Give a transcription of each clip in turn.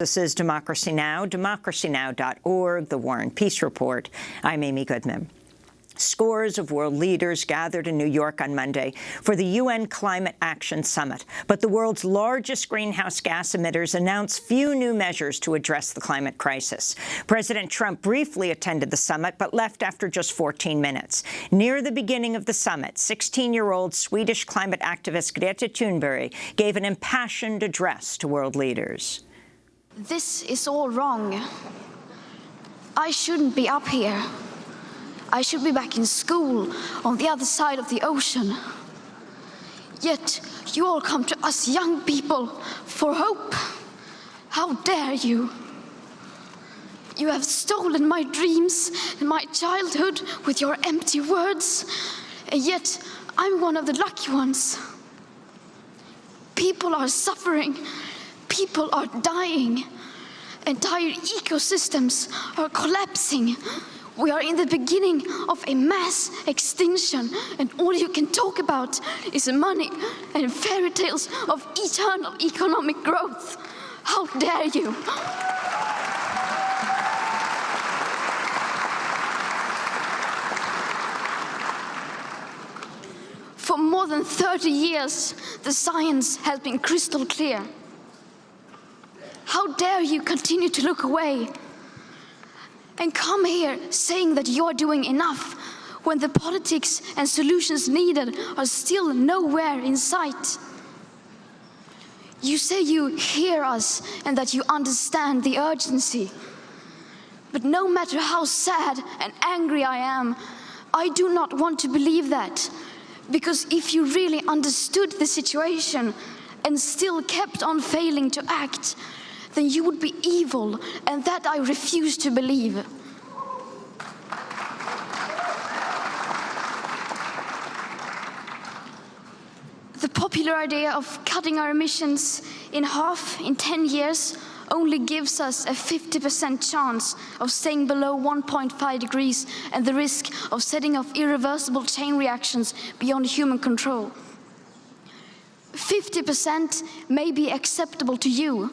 This is Democracy Now!, democracynow.org, The War and Peace Report. I'm Amy Goodman. Scores of world leaders gathered in New York on Monday for the UN Climate Action Summit. But the world's largest greenhouse gas emitters announced few new measures to address the climate crisis. President Trump briefly attended the summit, but left after just 14 minutes. Near the beginning of the summit, 16-year-old Swedish climate activist Greta Thunberg gave an impassioned address to world leaders. This is all wrong. I shouldn't be up here. I should be back in school on the other side of the ocean. Yet you all come to us young people for hope. How dare you? You have stolen my dreams and my childhood with your empty words, and yet I'm one of the lucky ones. People are suffering. People are dying. Entire ecosystems are collapsing. We are in the beginning of a mass extinction, and all you can talk about is money and fairy tales of eternal economic growth. How dare you? For more than 30 years, the science has been crystal clear. How dare you continue to look away and come here saying that you're doing enough when the politics and solutions needed are still nowhere in sight? You say you hear us and that you understand the urgency. But no matter how sad and angry I am, I do not want to believe that. Because if you really understood the situation and still kept on failing to act, then you would be evil, and that I refuse to believe. The popular idea of cutting our emissions in half in 10 years only gives us a 50% chance of staying below 1.5 degrees and the risk of setting off irreversible chain reactions beyond human control. 50% may be acceptable to you,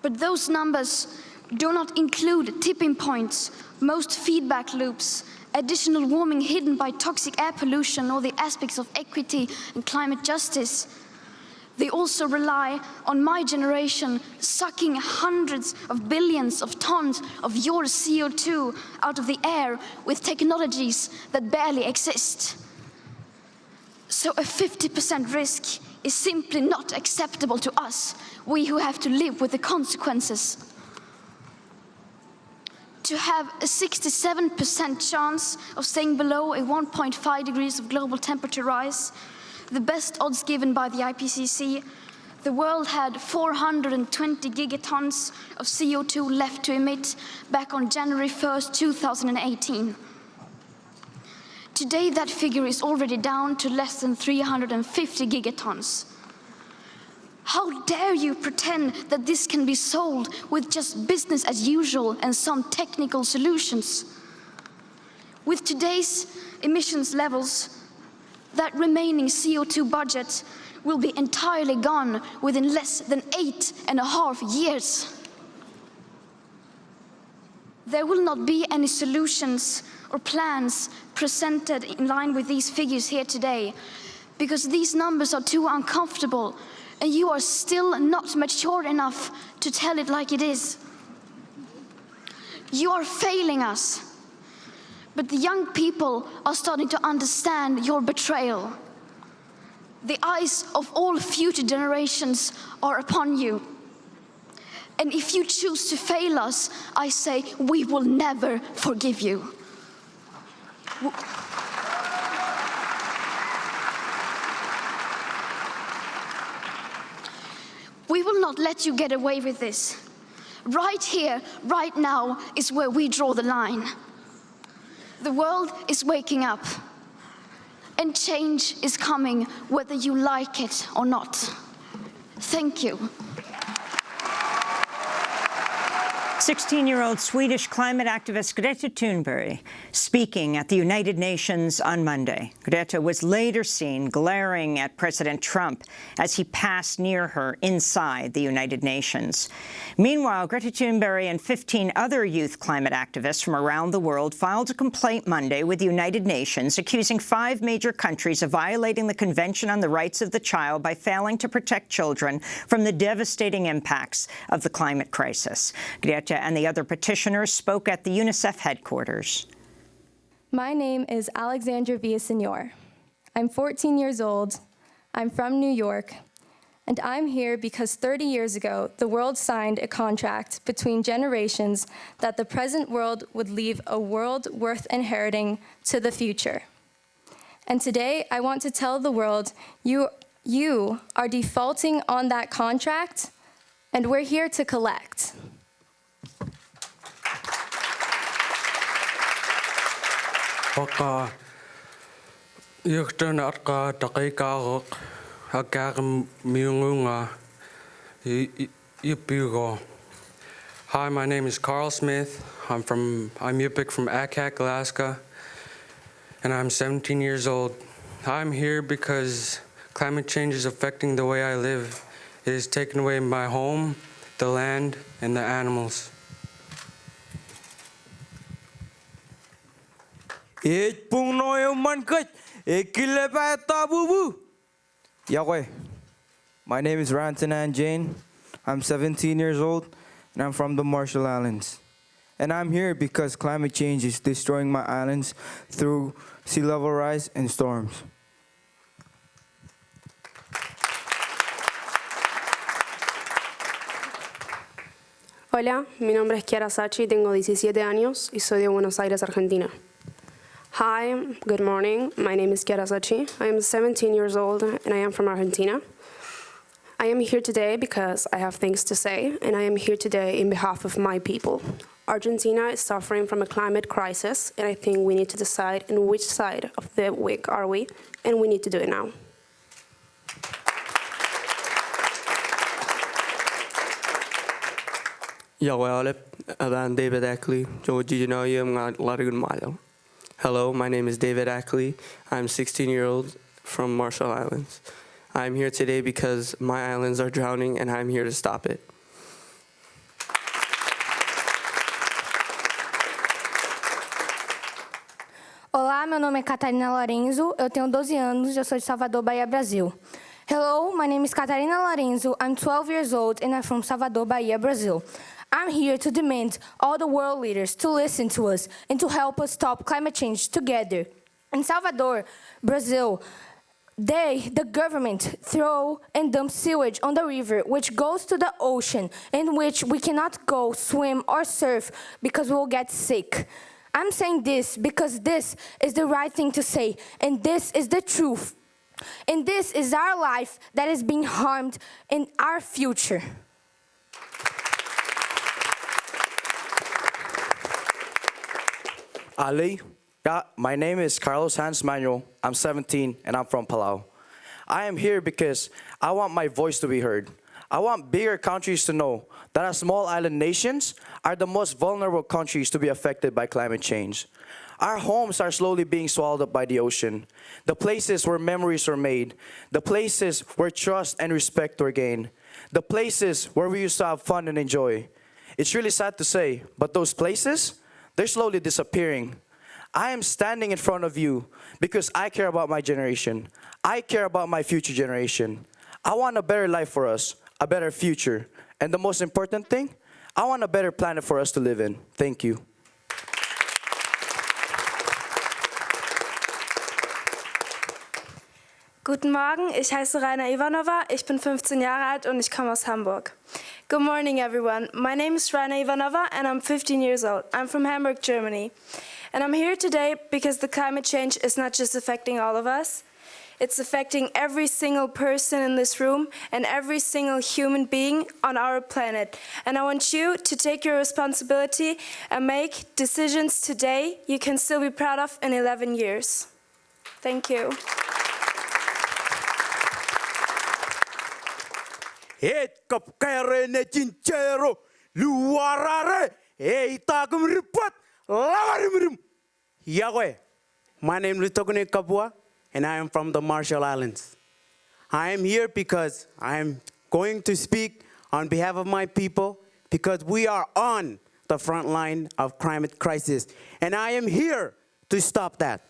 but those numbers do not include tipping points, most feedback loops, additional warming hidden by toxic air pollution, or the aspects of equity and climate justice. They also rely on my generation sucking hundreds of billions of tons of your CO2 out of the air with technologies that barely exist. So a 50% risk is simply not acceptable to us, we who have to live with the consequences. To have a 67% chance of staying below a 1.5 degrees of global temperature rise, the best odds given by the IPCC, the world had 420 gigatons of CO2 left to emit back on January 1st, 2018. Today, that figure is already down to less than 350 gigatons. How dare you pretend that this can be solved with just business as usual and some technical solutions? With today's emissions levels, that remaining CO2 budget will be entirely gone within less than 8.5 years. There will not be any solutions or plans presented in line with these figures here today, because these numbers are too uncomfortable, and you are still not mature enough to tell it like it is. You are failing us, but the young people are starting to understand your betrayal. The eyes of all future generations are upon you. And if you choose to fail us, I say we will never forgive you. We will not let you get away with this. Right here, right now, is where we draw the line. The world is waking up, and change is coming whether you like it or not. Thank you. 16-year-old Swedish climate activist Greta Thunberg speaking at the United Nations on Monday. Greta was later seen glaring at President Trump as he passed near her inside the United Nations. Meanwhile, Greta Thunberg and 15 other youth climate activists from around the world filed a complaint Monday with the United Nations, accusing 5 major countries of violating the Convention on the Rights of the Child by failing to protect children from the devastating impacts of the climate crisis. Greta and the other petitioners spoke at the UNICEF headquarters. My name is Alexandra Villasenor. I'm 14 years old, I'm from New York, and I'm here because 30 years ago, the world signed a contract between generations that the present world would leave a world worth inheriting to the future. And today, I want to tell the world, you are defaulting on that contract, and we're here to collect. Oka yurtun atka takikarok agam miungunga yupigo. Hi, my name is Carl Smith. I'm Yupik from Akak, Alaska, and I'm 17 years old. I'm here because climate change is affecting the way I live. It has taken away my home, the land, and the animals. Yahweh, my name is Rantanan Jane. I'm 17 years old, and I'm from the Marshall Islands. And I'm here because climate change is destroying my islands through sea level rise and storms. Hola, mi nombre es Kiara Sachi, tengo 17 años y soy de Buenos Aires, Argentina. Hi, good morning. My name is Greta Sachi. I am 17 years old and I am from Argentina. I am here today because I have things to say, and I am here today in behalf of my people. Argentina is suffering from a climate crisis, and I think we need to decide on which side of the wig are we, and we need to do it now. Hello, my name is David Ackley. I'm 16-year-old from Marshall Islands. I'm here today because my islands are drowning and I'm here to stop it. Olá, meu nome é Catarina Lorenzo, eu tenho 12 anos, eu sou de Salvador, Bahia, Brasil. Hello, my name is Catarina Lorenzo, I'm 12 years old and I'm from Salvador, Bahia, Brazil. I'm here to demand all the world leaders to listen to us and to help us stop climate change together. In Salvador, Brazil, the government throw and dump sewage on the river, which goes to the ocean, in which we cannot go swim or surf because we'll get sick. I'm saying this because this is the right thing to say, and this is the truth. And this is our life that is being harmed in our future. Ali, my name is Carlos Hans Manuel. I'm 17 and I'm from Palau. I am here because I want my voice to be heard. I want bigger countries to know that our small island nations are the most vulnerable countries to be affected by climate change. Our homes are slowly being swallowed up by the ocean. The places where memories were made. The places where trust and respect were gained. The places where we used to have fun and enjoy. It's really sad to say, but those places, they're slowly disappearing. I am standing in front of you because I care about my generation. I care about my future generation. I want a better life for us, a better future. And the most important thing, I want a better planet for us to live in. Thank you. Guten Morgen, ich heiße Raina Ivanova, ich bin 15 Jahre alt und ich komme aus Hamburg. Good morning, everyone. My name is Raina Ivanova and I'm 15 years old. I'm from Hamburg, Germany. And I'm here today because the climate change is not just affecting all of us, it's affecting every single person in this room and every single human being on our planet. And I want you to take your responsibility and make decisions today you can still be proud of in 11 years. Thank you. Et kap kare ne chinchero Luarare, Eitagum report, Lavarim. Yahweh, my name is Togone Kabua, and I am from the Marshall Islands. I am here because I am going to speak on behalf of my people because we are on the front line of climate crisis, and I am here to stop that.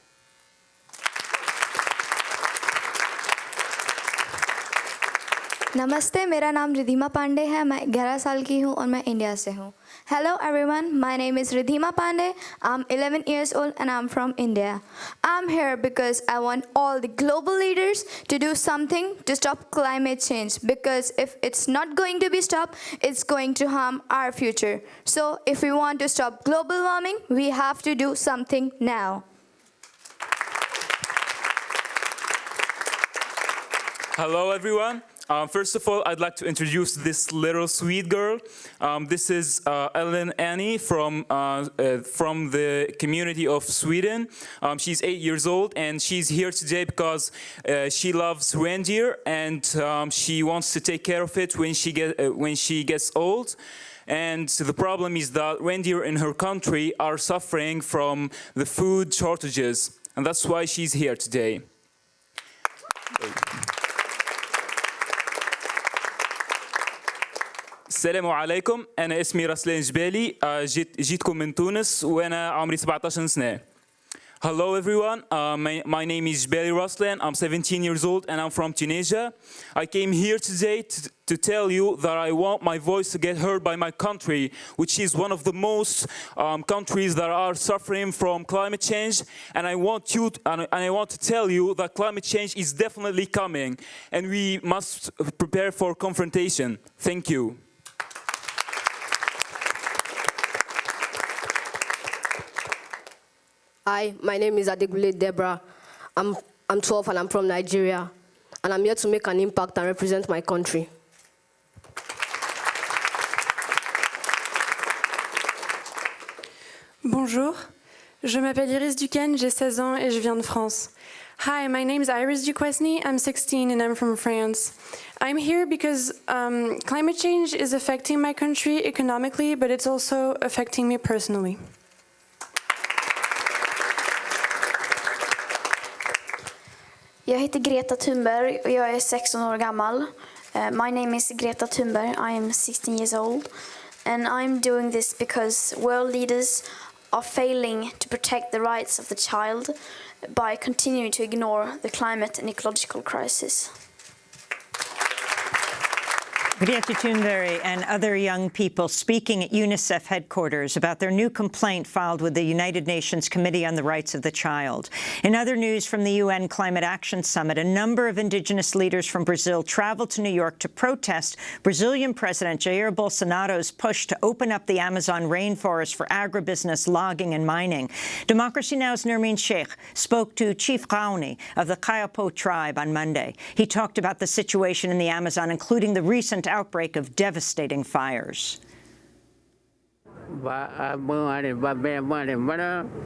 नमस्ते, मेरा नाम रिधिमा पांडे है। मैं 11 साल की हूँ और मैं इंडिया से हूँ। Hello everyone, my name is Ridhima Pandey. I'm 11 years old and I'm from India. I'm here because I want all the global leaders to do something to stop climate change, because if it's not going to be stopped, it's going to harm our future. So if we want to stop global warming, we have to do something now. Hello everyone. First of all, I'd like to introduce this little sweet girl. This is Ellen Annie from the community of Sweden. She's 8 years old, and she's here today because she loves reindeer, and she wants to take care of it when she gets old. And the problem is that reindeer in her country are suffering from the food shortages, and that's why she's here today. السلام عليكم، أنا اسمي رسلان جبالي، جيتكم من تونس وأنا عمري 17 سنة. Hello everyone, my name is Jbali Raslan, I'm 17 years old and I'm from Tunisia. I came here today to tell you that I want my voice to get heard by my country, which is one of the most countries that are suffering from climate change. And I want to tell you that climate change is definitely coming and we must prepare for confrontation. Thank you. Hi, my name is Adegbule Deborah. I'm 12 and I'm from Nigeria. And I'm here to make an impact and represent my country. Bonjour, je m'appelle Iris Duquesne, j'ai 16 ans et je viens de France. Hi, my name is Iris Duquesne, I'm 16 and I'm from France. I'm here because climate change is affecting my country economically, but it's also affecting me personally. Jag heter Greta Thunberg och jag är 16 år gammal. My name is Greta Thunberg. I am 16 years old. And I'm doing this because world leaders are failing to protect the rights of the child by continuing to ignore the climate and ecological crisis. Greta Thunberg and other young people speaking at UNICEF headquarters about their new complaint filed with the United Nations Committee on the Rights of the Child. In other news from the UN Climate Action Summit, a number of indigenous leaders from Brazil traveled to New York to protest Brazilian President Jair Bolsonaro's push to open up the Amazon rainforest for agribusiness, logging and mining. Democracy Now!'s Nermeen Sheikh spoke to Chief Raoni of the Kayapo tribe on Monday. He talked about the situation in the Amazon, including the recent outbreak of devastating fires.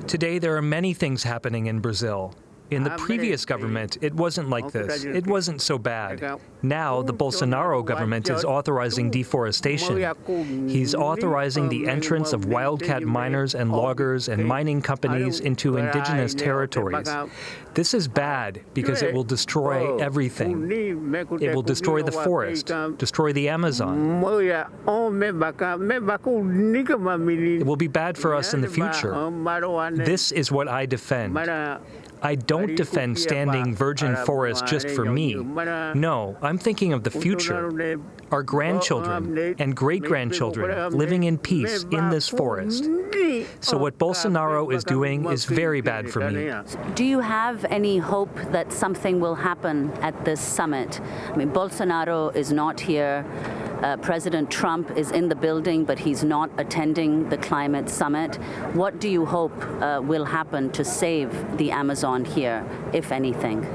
Today, there are many things happening in Brazil. In the previous government, it wasn't like this. It wasn't so bad. Now, the Bolsonaro government is authorizing deforestation. He's authorizing the entrance of wildcat miners and loggers and mining companies into indigenous territories. This is bad because it will destroy everything. It will destroy the forest, destroy the Amazon. It will be bad for us in the future. This is what I defend. I don't defend standing virgin forests just for me. No, I'm thinking of the future, our grandchildren and great-grandchildren living in peace in this forest. So what Bolsonaro is doing is very bad for me. Do you have any hope that something will happen at this summit? I mean, Bolsonaro is not here. President Trump is in the building, but he's not attending the climate summit. What do you hope will happen to save the Amazon here, if anything?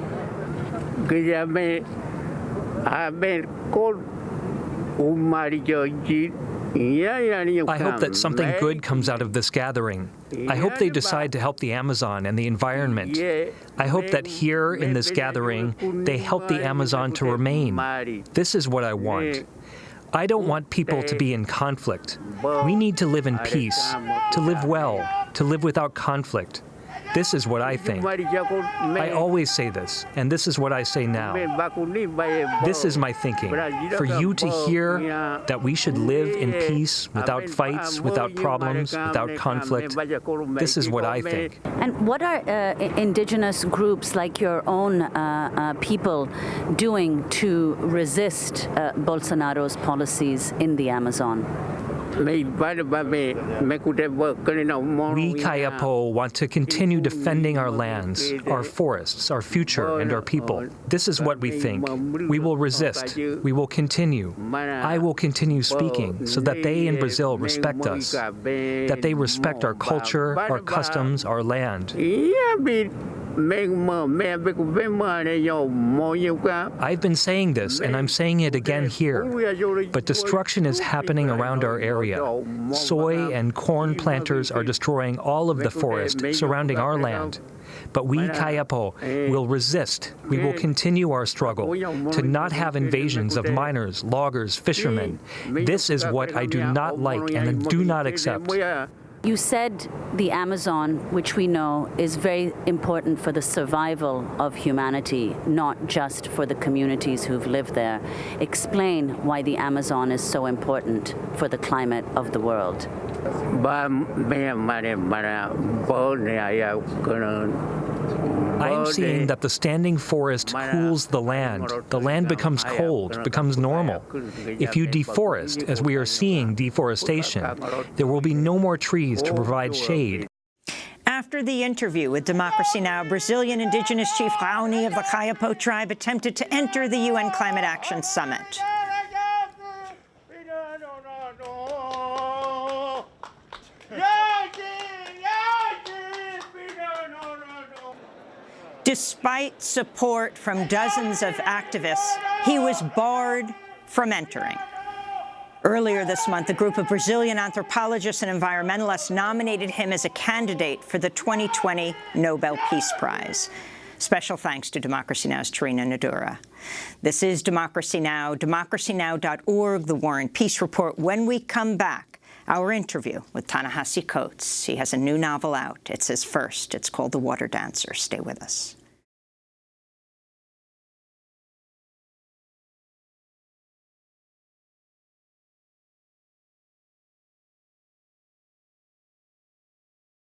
I hope that something good comes out of this gathering. I hope they decide to help the Amazon and the environment. I hope that here in this gathering, they help the Amazon to remain. This is what I want. I don't want people to be in conflict. We need to live in peace, to live well, to live without conflict. This is what I think. I always say this, and this is what I say now. This is my thinking. For you to hear that we should live in peace, without fights, without problems, without conflict, this is what I think. And what are indigenous groups like your own people doing to resist Bolsonaro's policies in the Amazon? We Kayapo want to continue defending our lands, our forests, our future, and our people. This is what we think. We will resist. We will continue. I will continue speaking so that they in Brazil respect us, that they respect our culture, our customs, our land. I've been saying this, and I'm saying it again here, but destruction is happening around our area. Soy and corn planters are destroying all of the forest surrounding our land. But we Kayapo will resist. We will continue our struggle to not have invasions of miners, loggers, fishermen. This is what I do not like and do not accept. You said the Amazon, which we know is very important for the survival of humanity, not just for the communities who've lived there. Explain why the Amazon is so important for the climate of the world. I am seeing that the standing forest cools the land. The land becomes cold, becomes normal. If you deforest, as we are seeing deforestation, there will be no more trees to provide shade. After the interview with Democracy Now!, Brazilian Indigenous Chief Raoni of the Kayapo tribe attempted to enter the UN Climate Action Summit. Despite support from dozens of activists, he was barred from entering. Earlier this month, a group of Brazilian anthropologists and environmentalists nominated him as a candidate for the 2020 Nobel Peace Prize. Special thanks to Democracy Now!'s Tarina Nadura. This is Democracy Now!, democracynow.org, The War and Peace Report. When we come back, our interview with Ta-Nehisi Coates. He has a new novel out. It's his first. It's called The Water Dancer. Stay with us.